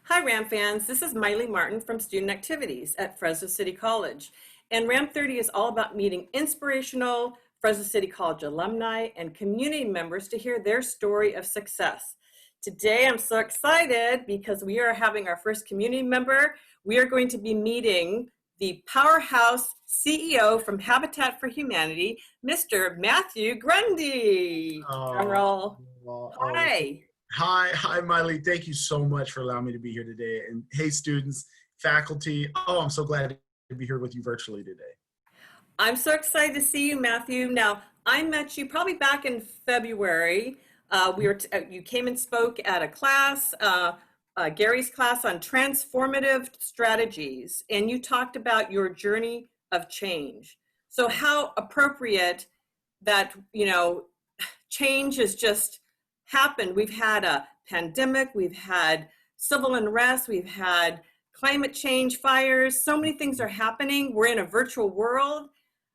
Hi, RAM fans. This is Miley Martin from Student Activities at Fresno City College. And RAM 30 is all about meeting inspirational Fresno City College alumni and community members to hear their story of success. Today, I'm so excited because we are having our first community member. We are going to be meeting the powerhouse CEO from Habitat for Humanity, Mr. Matthew Grundy. Drum Oh, roll. okay. Hi. Hi, Miley. Thank you so much for allowing me to be here today. And hey, students, faculty. I'm so glad to be here with you virtually today. I'm so excited to see you, Matthew. Now, I met you probably back in February. You came and spoke at a class, Gary's class on transformative strategies, and you talked about your journey of change. So how appropriate that, change has just happened. We've had a pandemic, we've had civil unrest, we've had climate change, fires, so many things are happening. We're in a virtual world,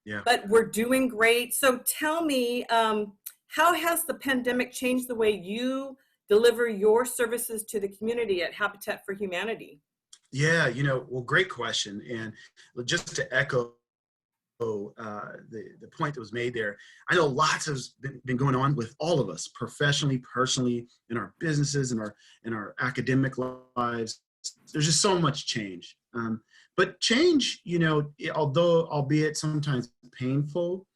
Yeah. but we're doing great. So tell me, how has the pandemic changed the way you deliver your services to the community at Habitat for Humanity? Yeah, well, great question. And just to echo the point that was made there, I know lots has been going on with all of us, professionally, personally, in our businesses, in our academic lives. There's just so much change. But change, although albeit sometimes painful,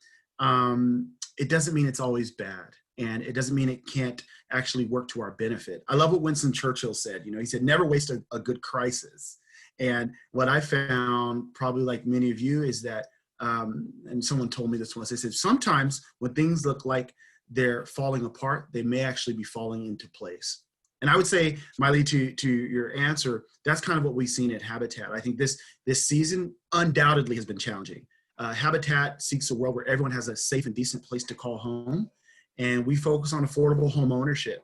it doesn't mean it's always bad. And it doesn't mean it can't actually work to our benefit. I love what Winston Churchill said. He said, never waste a good crisis. And what I found, probably like many of you, is that, and someone told me this once, they said, sometimes when things look like they're falling apart, they may actually be falling into place. And I would say, Miley, to your answer, that's kind of what we've seen at Habitat. I think this season undoubtedly has been challenging. Habitat seeks a world where everyone has a safe and decent place to call home, and we focus on affordable home ownership.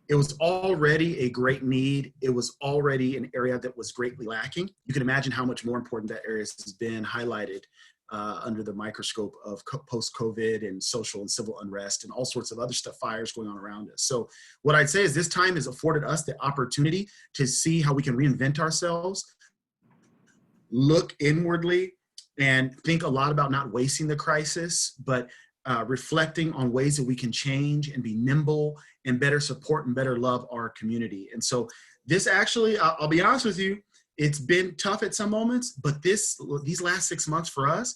It was already a great need. It was already an area that was greatly lacking. You can imagine how much more important that area has been highlighted under the microscope of post-COVID and social and civil unrest and all sorts of other stuff, fires going on around us. So what I'd say is this time has afforded us the opportunity to see how we can reinvent ourselves, look inwardly, and think a lot about not wasting the crisis, but reflecting on ways that we can change and be nimble and better support and better love our community. And so this actually, I'll be honest with you, it's been tough at some moments, but these last 6 months for us,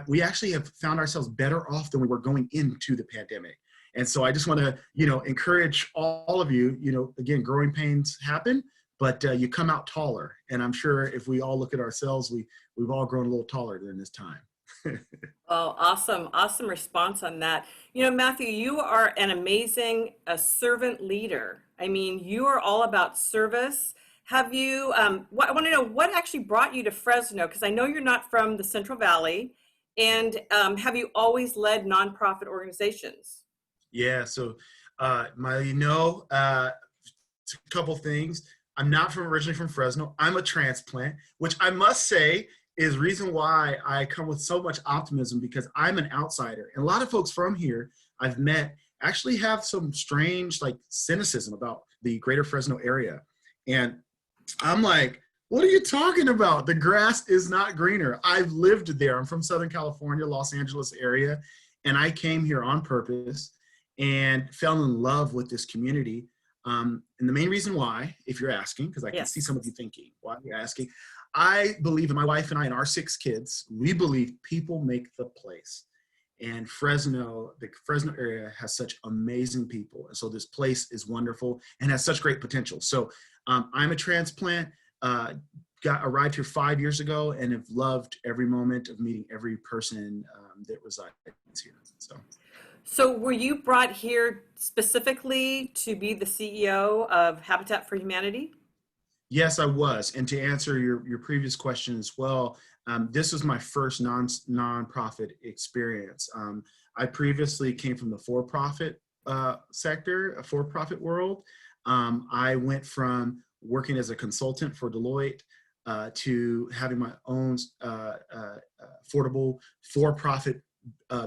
we actually have found ourselves better off than we were going into the pandemic. And so I just want to, encourage all of you, again, growing pains happen, but you come out taller. And I'm sure if we all look at ourselves, we've all grown a little taller during this time. Oh, awesome response on that. Matthew, you are an amazing servant leader. I mean, you are all about service. Have you, I want to know what actually brought you to Fresno, because I know you're not from the Central Valley, and have you always led nonprofit organizations? Yeah, so a couple things. I'm not originally from Fresno. I'm a transplant, which I must say is reason why I come with so much optimism, because I'm an outsider. And a lot of folks from here I've met actually have some strange cynicism about the greater Fresno area. And I'm like, what are you talking about? The grass is not greener. I've lived there. I'm from Southern California, Los Angeles area. And I came here on purpose and fell in love with this community. And the main reason why, if you're asking, because I can see some of you thinking, why are you asking? I believe, and my wife and I and our 6 kids, we believe people make the place. And the Fresno area has such amazing people. And so this place is wonderful and has such great potential. So I'm a transplant, arrived here 5 years ago, and have loved every moment of meeting every person that resides here. So were you brought here specifically to be the CEO of Habitat for Humanity? Yes, I was. And to answer your previous question as well, this was my first nonprofit experience. I previously came from the for-profit sector, a for-profit world. I went from working as a consultant for Deloitte to having my own affordable for-profit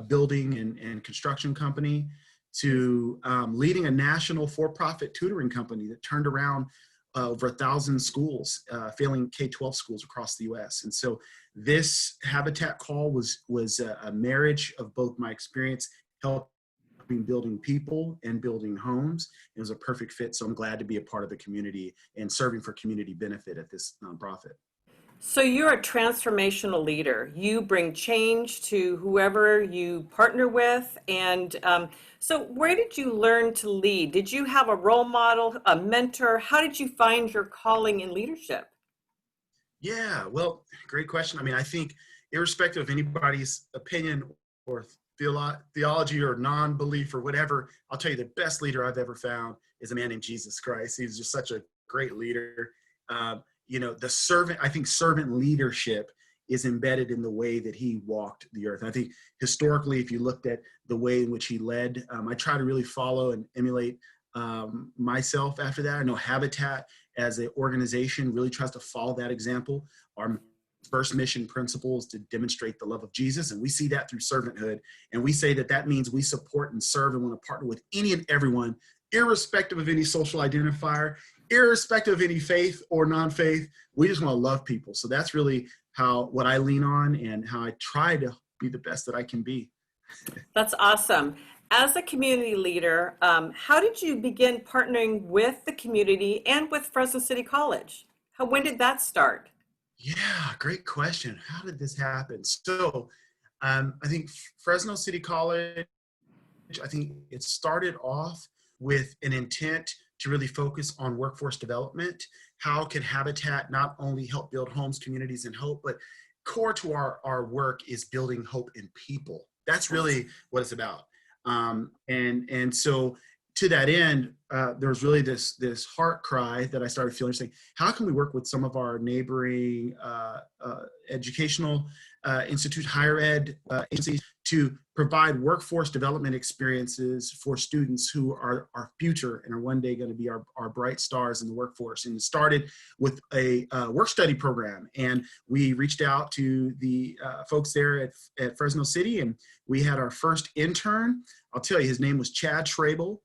building and construction company, to leading a national for-profit tutoring company that turned around over 1,000 schools, failing K-12 schools across the U.S. And so this Habitat call was a marriage of both my experience helping building people and building homes. It was a perfect fit. So I'm glad to be a part of the community and serving for community benefit at this nonprofit. So you're a transformational leader. You bring change to whoever you partner with. And so where did you learn to lead? Did you have a role model, a mentor? How did you find your calling in leadership? Yeah, well, great question. I mean, I think irrespective of anybody's opinion or theology or non-belief or whatever, I'll tell you the best leader I've ever found is a man named Jesus Christ. He's just such a great leader. The servant, I think servant leadership is embedded in the way that he walked the earth. I think historically, if you looked at the way in which he led, I try to really follow and emulate myself after that. I know Habitat as an organization really tries to follow that example. Our first mission principle is to demonstrate the love of Jesus, and we see that through servanthood. And we say that means we support and serve and want to partner with any and everyone, irrespective of any social identifier, irrespective of any faith or non-faith. We just want to love people. So that's really what I lean on and how I try to be the best that I can be. That's awesome. As a community leader, how did you begin partnering with the community and with Fresno City College? When did that start? Yeah, great question. How did this happen? So I think Fresno City College, I think it started off with an intent to really focus on workforce development. How can Habitat not only help build homes, communities, and hope, but core to our work is building hope in people. That's really what it's about. And so to that end, there was really this heart cry that I started feeling, saying, how can we work with some of our neighboring educational institute, higher ed agencies to provide workforce development experiences for students who are our future and are one day going to be our bright stars in the workforce. And it started with a work study program. And we reached out to the folks there at Fresno City, and we had our first intern. I'll tell you, his name was Chad Schrabel.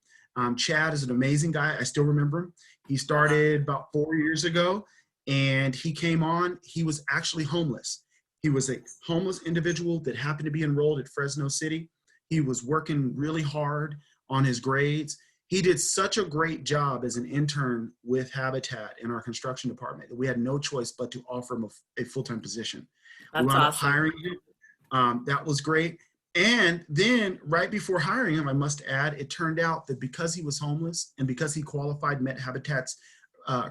Chad is an amazing guy. I still remember him. He started about 4 years ago, and he came on. He was actually homeless. He was a homeless individual that happened to be enrolled at Fresno City. He was working really hard on his grades. He did such a great job as an intern with Habitat in our construction department that we had no choice but to offer him a full-time position. That's we wound up awesome. hiring him. That was great. And then right before hiring him, I must add, it turned out that because he was homeless and because he qualified, met Habitat's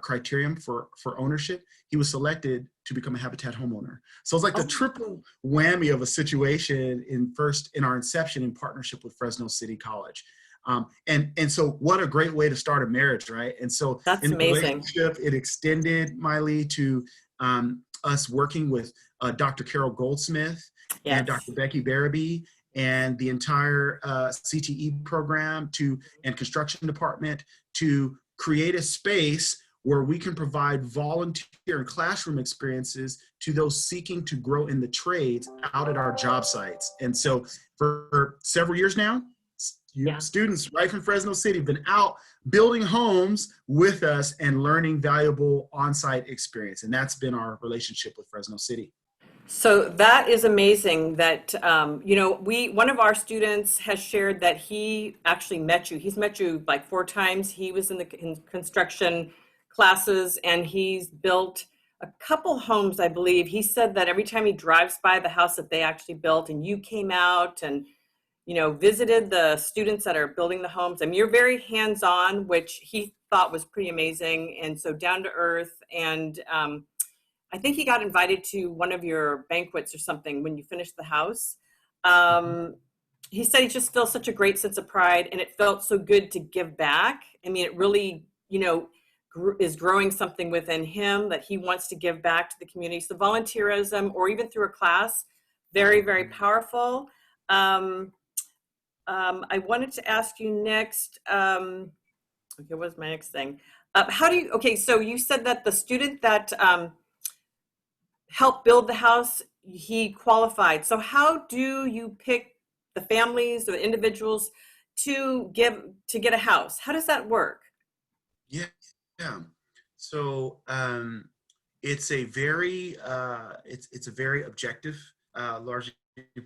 criterion for ownership, he was selected to become a Habitat homeowner. So it's like the triple whammy of a situation in our inception in partnership with Fresno City College. And so what a great way to start a marriage, right? And so That's in the amazing. relationship, it extended, Miley, to us working with Dr. Carol Goldsmith and Yes. Dr. Becky Barabee and the entire CTE program and construction department to create a space where we can provide volunteer and classroom experiences to those seeking to grow in the trades out at our job sites. And so for several years now, students right from Fresno City have been out building homes with us and learning valuable on-site experience. And that's been our relationship with Fresno City. So that is amazing that, one of our students has shared that he actually met you. He's met you like 4 times. He was in construction classes and he's built a couple homes, I believe. He said that every time he drives by the house that they actually built and you came out and, visited the students that are building the homes. I mean, you're very hands-on, which he thought was pretty amazing. And so down to earth. And, I think he got invited to one of your banquets or something when you finished the house. He said he just feels such a great sense of pride and it felt so good to give back. I mean, it really, is growing something within him that he wants to give back to the community. So volunteerism or even through a class, very, very powerful. I wanted to ask you next, what was my next thing? So you said that the student that, help build the house, he qualified. So how do you pick the families or the individuals to get a house? How does that work? Yeah. So it's a very it's a very objective, largely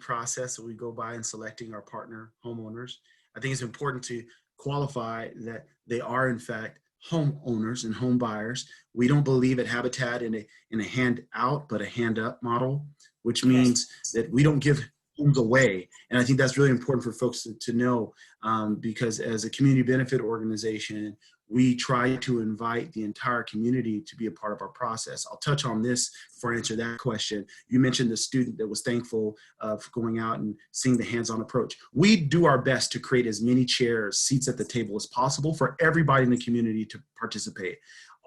process that we go by in selecting our partner homeowners. I think it's important to qualify that they are in fact homeowners and home buyers. We don't believe at Habitat in a hand out but a hand up model, which Okay. means that we don't give homes away. And I think that's really important for folks to know, because as a community benefit organization, we try to invite the entire community to be a part of our process. I'll touch on this before I answer that question. You mentioned the student that was thankful for going out and seeing the hands-on approach. We do our best to create as many chairs, seats at the table as possible for everybody in the community to participate.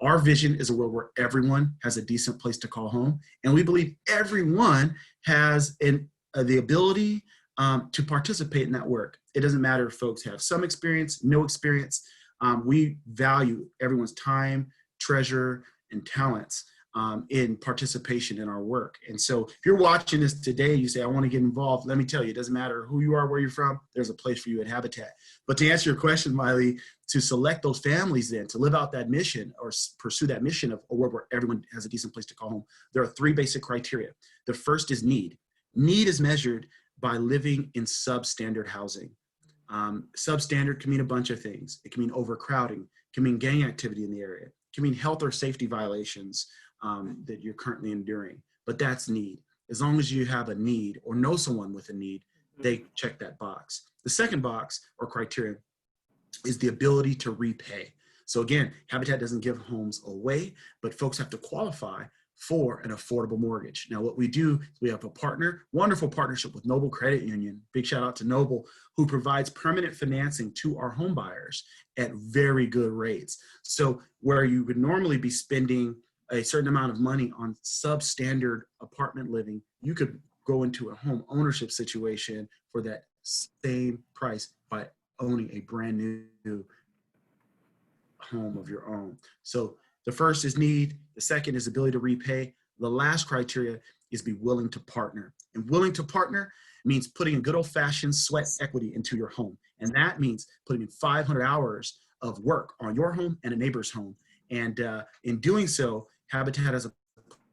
Our vision is a world where everyone has a decent place to call home, and we believe everyone has the ability to participate in that work. It doesn't matter if folks have some experience, no experience. We value everyone's time, treasure, and talents in participation in our work. And so if you're watching this today, you say, I want to get involved. Let me tell you, it doesn't matter who you are, where you're from, there's a place for you at Habitat. But to answer your question, Miley, to select those families then, to live out that mission or pursue that mission of a world where everyone has a decent place to call home, there are three basic criteria. The first is need. Need is measured by living in substandard housing. Substandard can mean a bunch of things. It can mean overcrowding, it can mean gang activity in the area, it can mean health or safety violations that you're currently enduring. But that's need. As long as you have a need or know someone with a need, they check that box. The second box or criteria is the ability to repay. So again, Habitat doesn't give homes away, but folks have to qualify for an affordable mortgage. Now, what we do is we have a wonderful partnership with Noble Credit Union. Big shout out to Noble, who provides permanent financing to our home buyers at very good rates. So where you would normally be spending a certain amount of money on substandard apartment living, you could go into a home ownership situation for that same price by owning a brand new home of your own. So the first is need. The second is ability to repay. The last criteria is be willing to partner. And willing to partner means putting a good old-fashioned sweat equity into your home. And that means putting in 500 hours of work on your home and a neighbor's home. And in doing so, Habitat has a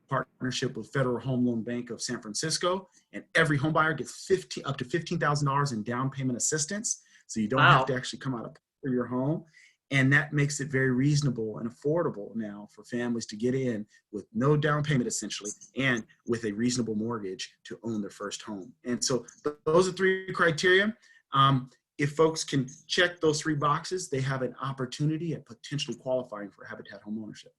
partnership with Federal Home Loan Bank of San Francisco, and every home buyer gets up to $15,000 in down payment assistance. So you don't have to actually come out of your home. And that makes it very reasonable and affordable now for families to get in with no down payment, essentially, and with a reasonable mortgage to own their first home. And so those are three criteria. If folks can check those three boxes, they have an opportunity at potentially qualifying for Habitat home ownership.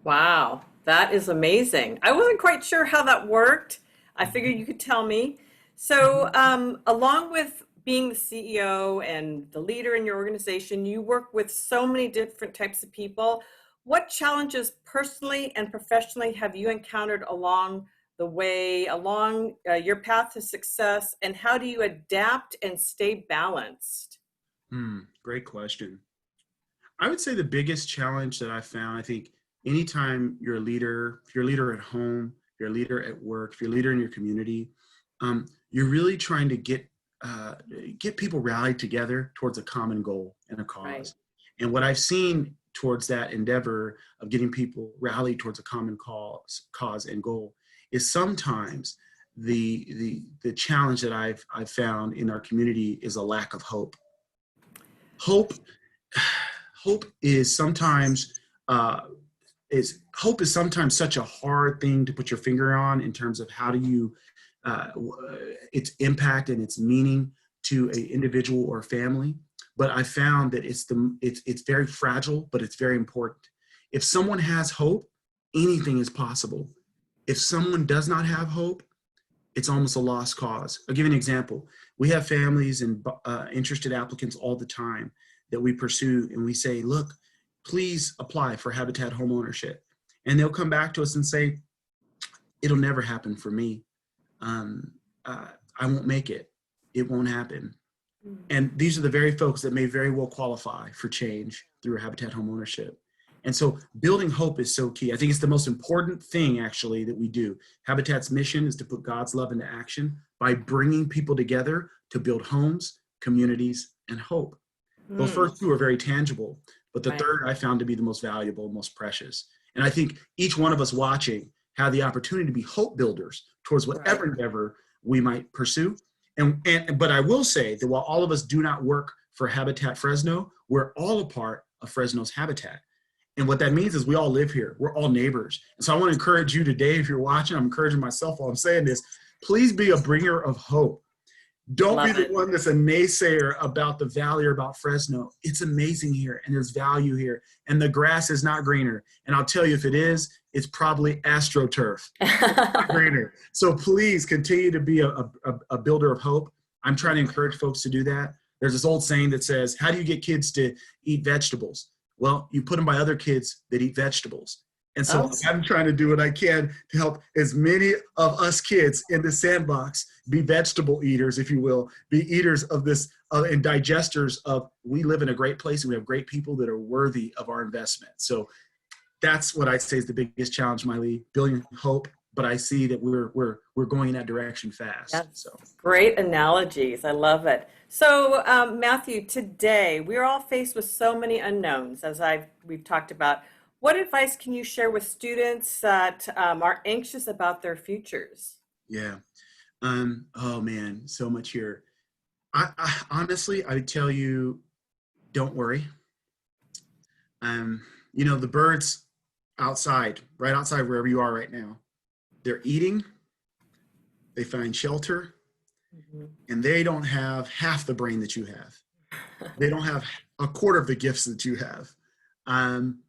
Wow, that is amazing. I wasn't quite sure how that worked. I figured you could tell me. So, along with being the CEO and the leader in your organization, you work with so many different types of people. What challenges personally and professionally have you encountered along the way, along your path to success, and how do you adapt and stay balanced? Great question. I would say the biggest challenge that I found, I think anytime you're a leader, if you're a leader at home, if you're a leader at work, if you're a leader in your community, you're really trying to get people rallied together towards a common goal and a cause. Right. And what I've seen towards that endeavor of getting people rallied towards a common cause and goal is sometimes the challenge that I've found in our community is a lack of hope. Hope is sometimes such a hard thing to put your finger on in terms of how do you its impact and its meaning to an individual or family. But I found that it's very fragile, but it's very important. If someone has hope, anything is possible. If someone does not have hope, it's almost a lost cause. I'll give you an example. We have families and interested applicants all the time that we pursue, and we say, look, please apply for Habitat home ownership. And they'll come back to us and say, it'll never happen for me. I won't make it. It won't happen. And these are the very folks that may very well qualify for change through Habitat home ownership. And so building hope is so key. I think it's the most important thing actually that we do. Habitat's mission is to put God's love into action by bringing people together to build homes, communities, and hope. Those first two are very tangible, but the Right. third I found to be the most valuable, most precious. And I think each one of us watching have the opportunity to be hope builders towards whatever Right. endeavor we might pursue. But I will say that while all of us do not work for Habitat Fresno, we're all a part of Fresno's habitat. And what that means is we all live here. We're all neighbors. And so I want to encourage you today, if you're watching, I'm encouraging myself while I'm saying this, please be a bringer of hope. Don't be Love the it. one that's a naysayer about the valley or about Fresno. It's amazing here, and there's value here, and the grass is not greener. And I'll tell you, if it is, it's probably AstroTurf. It's not greener. So please continue to be a builder of hope. I'm trying to encourage folks to do that. There's this old saying that says, how do you get kids to eat vegetables? Well, you put them by other kids that eat vegetables. And so I'm trying to do what I can to help as many of us kids in the sandbox be vegetable eaters, if you will, be eaters of this and digesters of, we live in a great place and we have great people that are worthy of our investment. So that's what I'd say is the biggest challenge, Miley, building hope. But I see that we're going in that direction fast. Yes. So Great analogies. I love it. So, Matthew, today we're all faced with so many unknowns, as we've talked about. What advice can you share with students that are anxious about their futures? yeah. Oh man, so much here. I honestly, I would tell you, don't worry. The birds outside, right outside wherever you are right now, they're eating, they find shelter, Mhm. and they don't have half the brain that you have. They don't have a quarter of the gifts that you have. Um,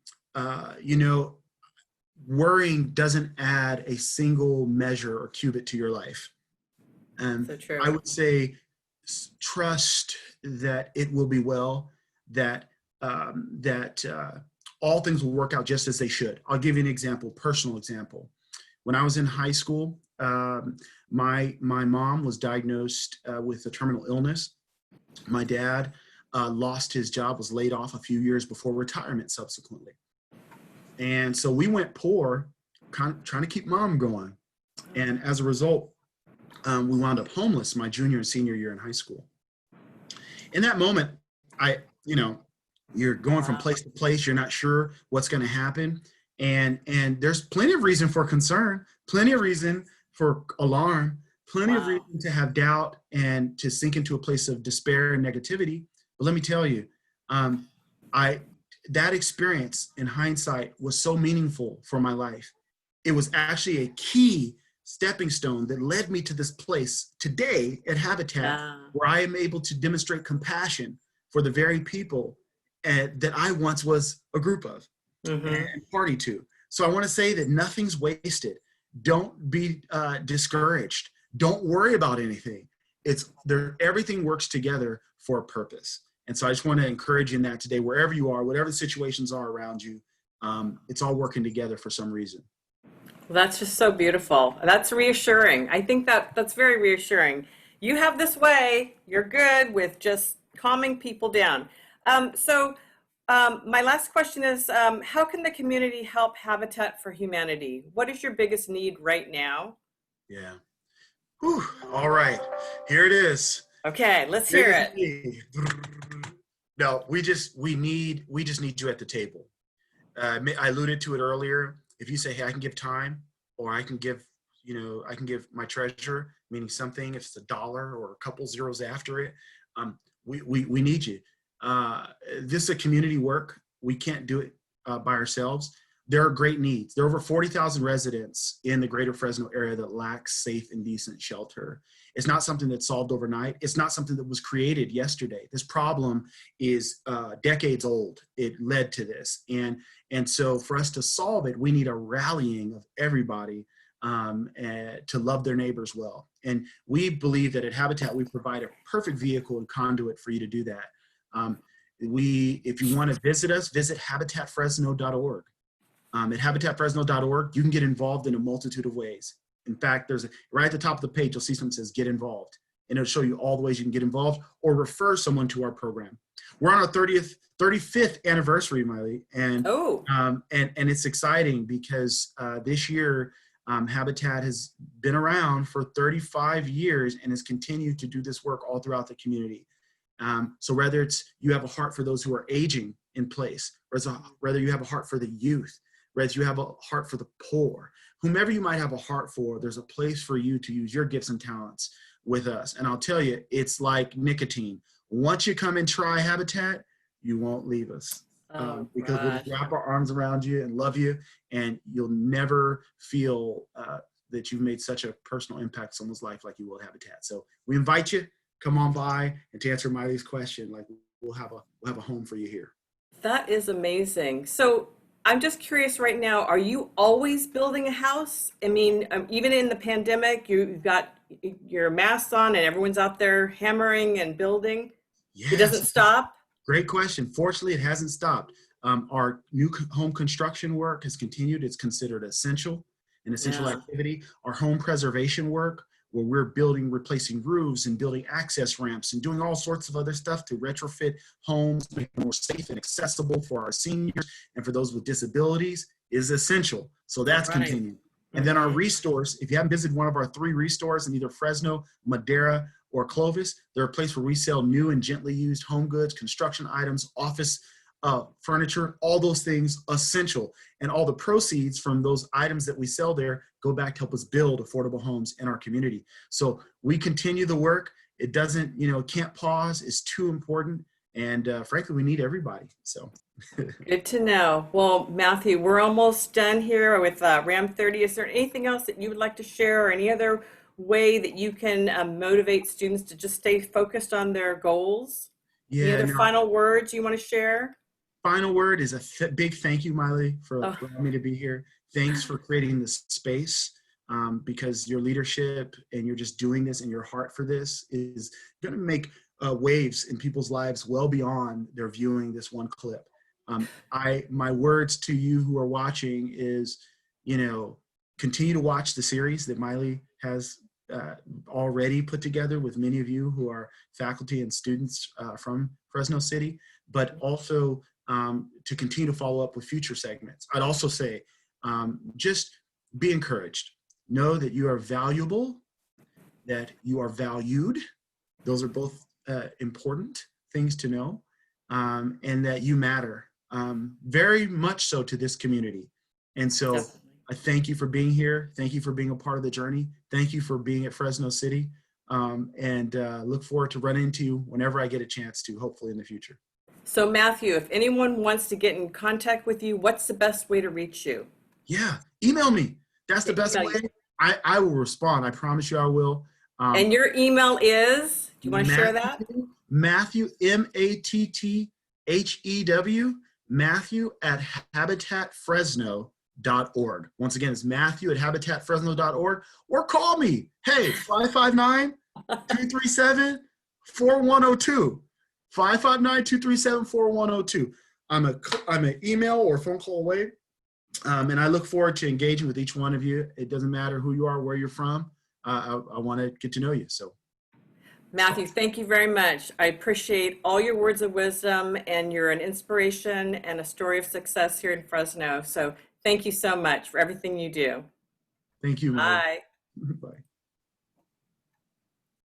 you know, worrying doesn't add a single measure or cubit to your life. So true. I would say trust that it will be well, that all things will work out just as they should. I'll give you an example, personal example. When I was in high school, my mom was diagnosed with a terminal illness. My dad lost his job, was laid off a few years before retirement subsequently. And so we went poor, trying to keep mom going. And as a result, we wound up homeless my junior and senior year in high school. In that moment, you're going from place to place. You're not sure what's going to happen. And there's plenty of reason for concern, plenty of reason for alarm, plenty of reason to have doubt and to sink into a place of despair and negativity. But let me tell you, that experience in hindsight was so meaningful for my life. It was actually a key stepping stone that led me to this place today at Habitat, where I am able to demonstrate compassion for the very people that I once was a group of and party to. So I want to say that nothing's wasted. Don't be discouraged. Don't worry about anything. Everything works together for a purpose. And so I just want to encourage you in that today, wherever you are, whatever the situations are around you, it's all working together for some reason. Well, that's just so beautiful. That's reassuring. I think that's very reassuring. You have this way, you're good with just calming people down. My last question is, how can the community help Habitat for Humanity? What is your biggest need right now? Yeah. Whew. All right. Here it is. Okay, let's hear it. No, we just need you at the table. I alluded to it earlier. If you say, hey, I can give time, or I can give my treasure, meaning something, if it's $1 or a couple zeros after it, we need you. This is a community work. We can't do it by ourselves. There are great needs. There are over 40,000 residents in the greater Fresno area that lack safe and decent shelter. It's not something that's solved overnight. It's not something that was created yesterday. This problem is decades old. It led to this. And so for us to solve it, we need a rallying of everybody to love their neighbors well. And we believe that at Habitat, we provide a perfect vehicle and conduit for you to do that. If you want to visit us, visit habitatfresno.org. At habitatfresno.org, you can get involved in a multitude of ways. In fact, right at the top of the page, you'll see something that says get involved. And it'll show you all the ways you can get involved or refer someone to our program. We're on our 35th anniversary, Miley. And it's exciting because this year, Habitat has been around for 35 years and has continued to do this work all throughout the community. So whether it's you have a heart for those who are aging in place, whether you have a heart for the youth, whether you have a heart for the poor, whomever you might have a heart for, there's a place for you to use your gifts and talents with us. And I'll tell you, it's like nicotine. Once you come and try Habitat, you won't leave us. Because we'll just wrap our arms around you and love you, and you'll never feel that you've made such a personal impact on someone's life like you will at Habitat. So we invite you, come on by, and to answer Miley's question, like we'll have a home for you here. That is amazing. So I'm just curious right now, are you always building a house? I mean, even in the pandemic, you've got your masks on and everyone's out there hammering and building. Yes. It doesn't stop? Great question. Fortunately, it hasn't stopped. Our new home construction work has continued. It's considered essential, an essential activity. Our home preservation work, where we're building, replacing roofs and building access ramps and doing all sorts of other stuff to retrofit homes, make them more safe and accessible for our seniors and for those with disabilities, is essential. So that's continuing. And then our restores, if you haven't visited one of our 3 restores in either Fresno, Madera, or Clovis, they're a place where we sell new and gently used home goods, construction items, office furniture, all those things essential. And all the proceeds from those items that we sell there go back to help us build affordable homes in our community. So we continue the work. It doesn't, can't pause. It's too important. And frankly, we need everybody. So good to know. Well, Matthew, we're almost done here with RAM 30. Is there anything else that you would like to share, or any other way that you can motivate students to just stay focused on their goals? Any other final words you want to share? Final word is a big thank you, Miley, for allowing me to be here. Thanks for creating this space, because your leadership and you're just doing this, and your heart for this is going to make waves in people's lives well beyond their viewing this one clip. My words to you who are watching is, continue to watch the series that Miley has already put together with many of you who are faculty and students from Fresno City, but also to continue to follow up with future segments. I'd also say, just be encouraged. Know that you are valuable, that you are valued. Those are both important things to know, and that you matter very much so to this community. And so definitely. I thank you for being here. Thank you for being a part of the journey. Thank you for being at Fresno City, and look forward to running into you whenever I get a chance to, hopefully in the future. So Matthew, if anyone wants to get in contact with you, what's the best way to reach you? Yeah, email me. That's the best way. I will respond. I promise you I will. And your email is, do you want to share that? Matthew, Matthew, Matthew at habitatfresno.org. Once again, it's Matthew at habitatfresno.org, or call me. Hey, 559-237-4102. 559-237-4102. I'm an email or phone call away. And I look forward to engaging with each one of you. It doesn't matter who you are, where you're from. I want to get to know you. So, Matthew, thank you very much. I appreciate all your words of wisdom, and you're an inspiration and a story of success here in Fresno. So thank you so much for everything you do. Thank you, Mary. Bye. Bye.